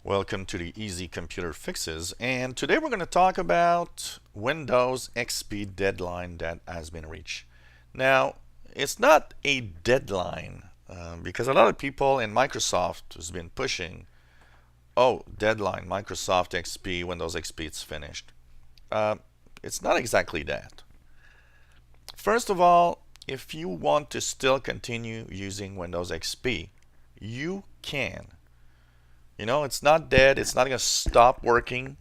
Welcome to the Easy Computer Fixes, and today we're going to talk about Windows XP deadline that has been reached. Now, it's not a deadline because a lot of people in Microsoft has been pushing, oh, deadline, Microsoft XP, Windows XP, it's finished. It's not exactly that. First of all, if you want to still continue using Windows XP, you can. You know, it's not dead, it's not going to stop working,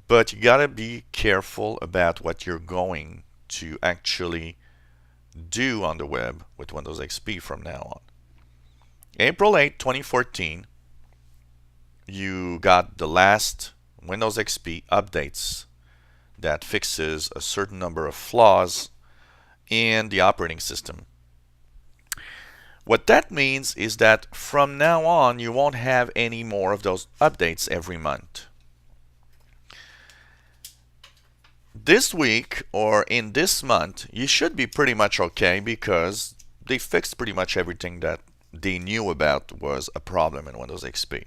but you got to be careful about what you're going to actually do on the web with Windows XP from now on. April 8, 2014, you got the last Windows XP updates that fixes a certain number of flaws in the operating system. What that means is that from now on, you won't have any more of those updates every month. This week or in this month, you should be pretty much okay because they fixed pretty much everything that they knew about was a problem in Windows XP.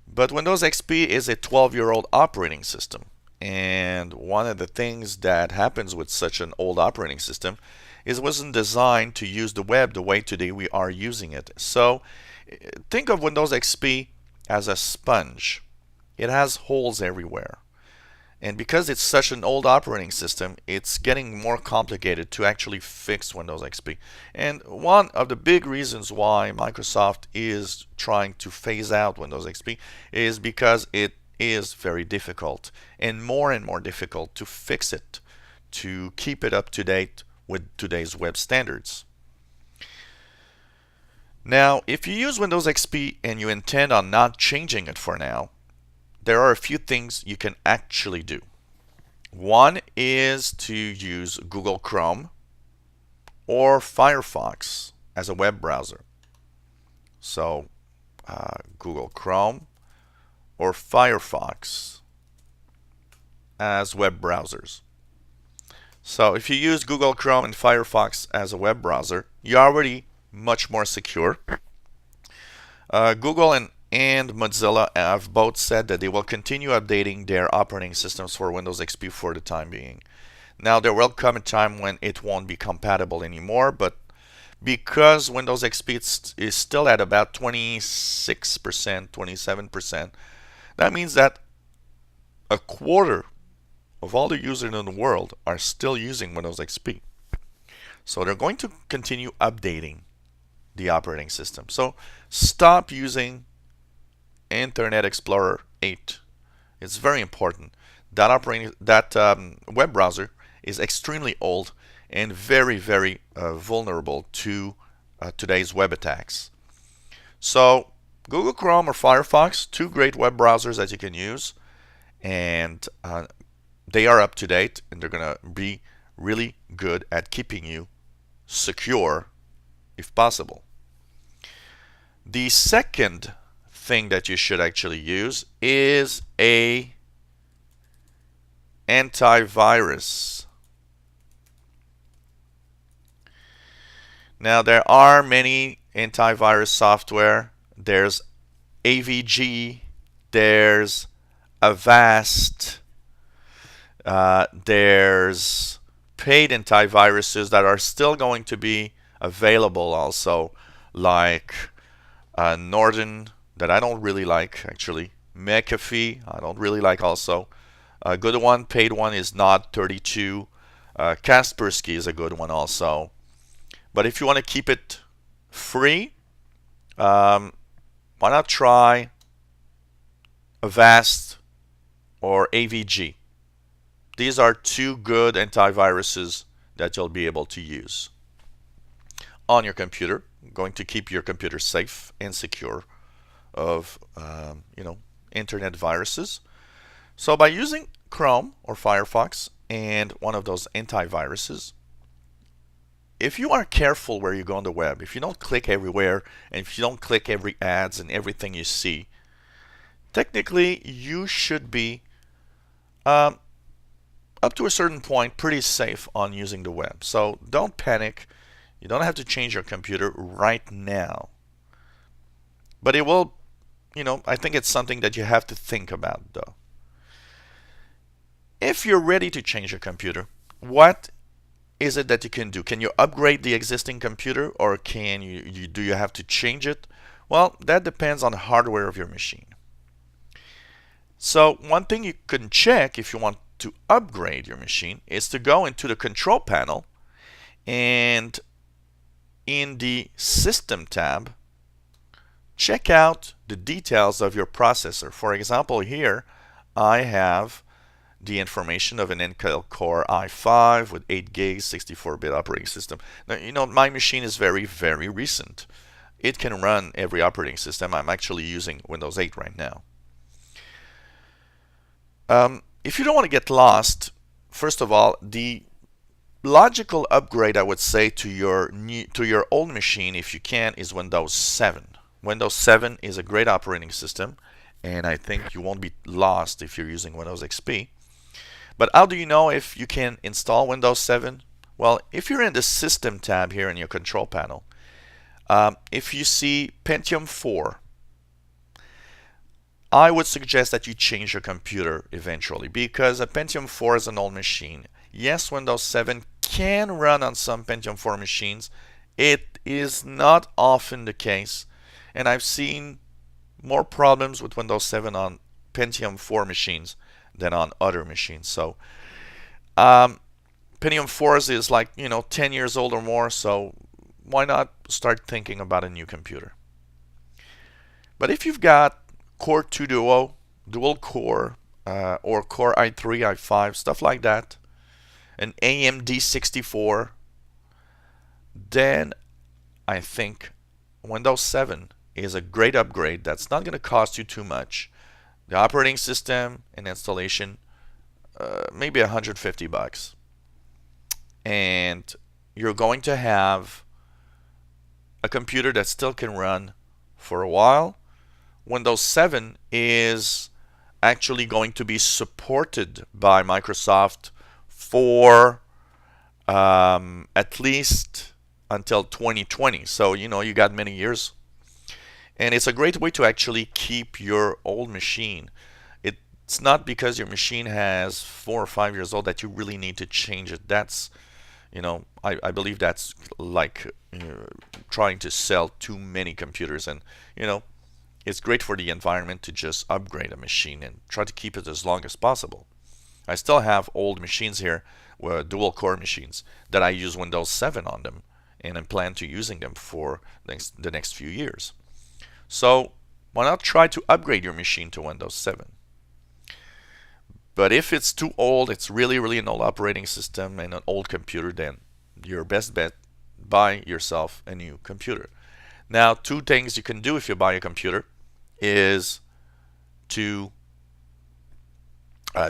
But Windows XP is a 12-year-old operating system. And one of the things that happens with such an old operating system is it wasn't designed to use the web the way today we are using it. So think of Windows XP as a sponge. It has holes everywhere. And because it's such an old operating system, it's getting more complicated to actually fix Windows XP. And one of the big reasons why Microsoft is trying to phase out Windows XP is because it is very difficult and more difficult to fix it, to keep it up to date with today's web standards. Now, if you use Windows XP and you intend on not changing it for now, there are a few things you can actually do. One is to use Google Chrome or Firefox as a web browser. So, Google Chrome or Firefox as web browsers. So if you use Google Chrome and Firefox as a web browser, you're already much more secure. Google and Mozilla have both said that they will continue updating their operating systems for Windows XP for the time being. Now there will come a time when it won't be compatible anymore, but because Windows XP is still at about 26%, 27%, that means that a quarter of all the users in the world are still using Windows XP. So they're going to continue updating the operating system. So stop using Internet Explorer 8. It's very important. That web browser is extremely old and very vulnerable to today's web attacks. So Google Chrome or Firefox, two great web browsers that you can use, and they are up to date and they're going to be really good at keeping you secure if possible. The second thing that you should actually use is a antivirus. Now there are many antivirus software. There's AVG, there's Avast, there's paid antiviruses that are still going to be available also, like Norton, that I don't really like actually. McAfee, I don't really like also. A good one, paid one, is Nod 32. Kaspersky is a good one also. But if you want to keep it free, why not try Avast or AVG? These are two good antiviruses that you'll be able to use on your computer, going to keep your computer safe and secure of internet viruses. So by using Chrome or Firefox and one of those antiviruses, if you are careful where you go on the web, if you don't click everywhere and if you don't click every ads and everything you see, technically you should be up to a certain point pretty safe on using the web. So don't panic. You don't have to change your computer right now. But it will I think it's something that you have to think about though. If you're ready to change your computer, what is it that you can do? Can you upgrade the existing computer, or do you have to change it? Well, that depends on the hardware of your machine. So one thing you can check if you want to upgrade your machine is to go into the control panel, and in the System tab, check out the details of your processor. For example, here I have the information of an Intel Core i5 with 8 gigs, 64-bit operating system. Now, my machine is very, very recent. It can run every operating system. I'm actually using Windows 8 right now. If you don't want to get lost, first of all, the logical upgrade, I would say, to your old machine, if you can, is Windows 7. Windows 7 is a great operating system, and I think you won't be lost if you're using Windows XP. But how do you know if you can install Windows 7? Well, if you're in the System tab here in your control panel, if you see Pentium 4, I would suggest that you change your computer eventually, because a Pentium 4 is an old machine. Yes, Windows 7 can run on some Pentium 4 machines. It is not often the case, and I've seen more problems with Windows 7 on Pentium 4 machines than on other machines. So Pentium 4s is like 10 years old or more, so why not start thinking about a new computer? But if you've got Core 2 Duo, dual core, or Core i3, i5, stuff like that, an AMD 64, then I think Windows 7 is a great upgrade that's not going to cost you too much. The operating system and installation, maybe $150, and you're going to have a computer that still can run for a while. Windows 7 is actually going to be supported by Microsoft for at least until 2020. So you got many years. And it's a great way to actually keep your old machine. It's not because your machine has 4 or 5 years old that you really need to change it. That's, I believe that's like trying to sell too many computers. And, it's great for the environment to just upgrade a machine and try to keep it as long as possible. I still have old machines here, dual core machines, that I use Windows 7 on them, and I plan to using them for the next few years. So why not try to upgrade your machine to Windows 7? But if it's too old, it's really, really an old operating system and an old computer, then your best bet, buy yourself a new computer. Now, 2 things you can do if you buy a computer is to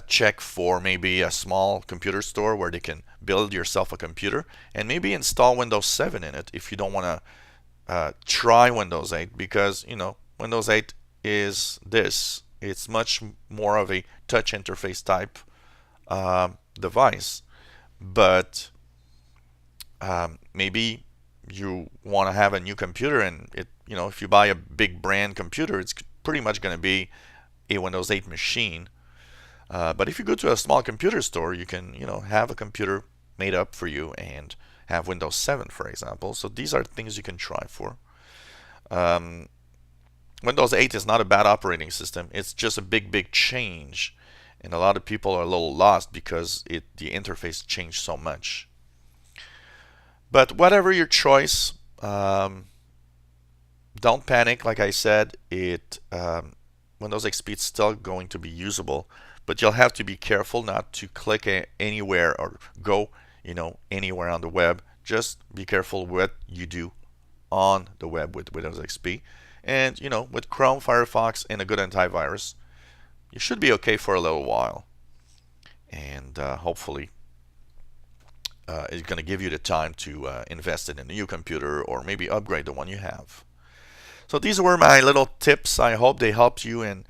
check for maybe a small computer store where they can build yourself a computer and maybe install Windows 7 in it if you don't want to try Windows 8, because Windows 8 is this. It's much more of a touch interface type device, but maybe you want to have a new computer, and if you buy a big brand computer, it's pretty much going to be a Windows 8 machine. But if you go to a small computer store, you can have a computer made up for you and have Windows 7, for example. So these are things you can try for. Windows 8 is not a bad operating system. It's just a big change, and a lot of people are a little lost because the interface changed so much. But whatever your choice, don't panic. Like I said, Windows XP is still going to be usable, but you'll have to be careful not to click anywhere or go anywhere on the web. Just be careful what you do on the web with Windows XP. And with Chrome, Firefox, and a good antivirus, you should be okay for a little while. And hopefully it's going to give you the time to invest in a new computer or maybe upgrade the one you have. So these were my little tips. I hope they helped you in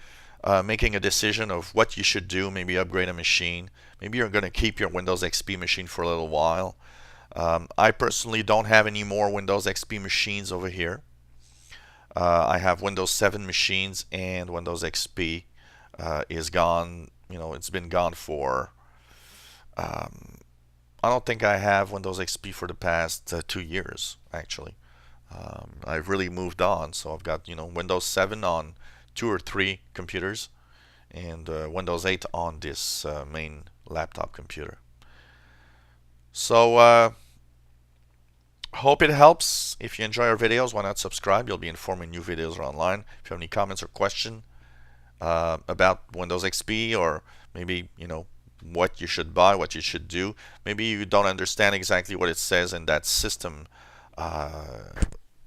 making a decision of what you should do. Maybe upgrade a machine. Maybe you're going to keep your Windows XP machine for a little while. I personally don't have any more Windows XP machines over here. I have Windows 7 machines, and Windows XP is gone. It's been gone for, I don't think I have Windows XP for the past 2 years, actually. I've really moved on, so I've got Windows 7 on 2 or 3 computers, and Windows 8 on this main laptop computer. So hope it helps. If you enjoy our videos, why not subscribe? You'll be informed when new videos are online. If you have any comments or questions about Windows XP, or maybe what you should buy, what you should do, maybe you don't understand exactly what it says in that system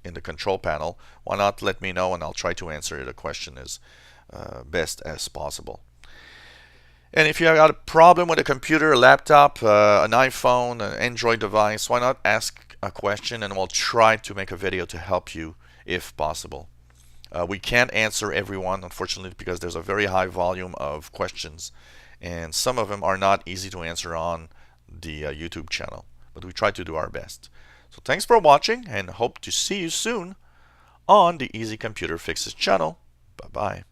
in the control panel, why not let me know, and I'll try to answer the question as best as possible. And if you have got a problem with a computer, a laptop, an iPhone, an Android device, why not ask a question, and we'll try to make a video to help you if possible. We can't answer everyone, unfortunately, because there's a very high volume of questions, and some of them are not easy to answer on the YouTube channel, but we try to do our best. So thanks for watching, and hope to see you soon on the Easy Computer Fixes channel. Bye-bye.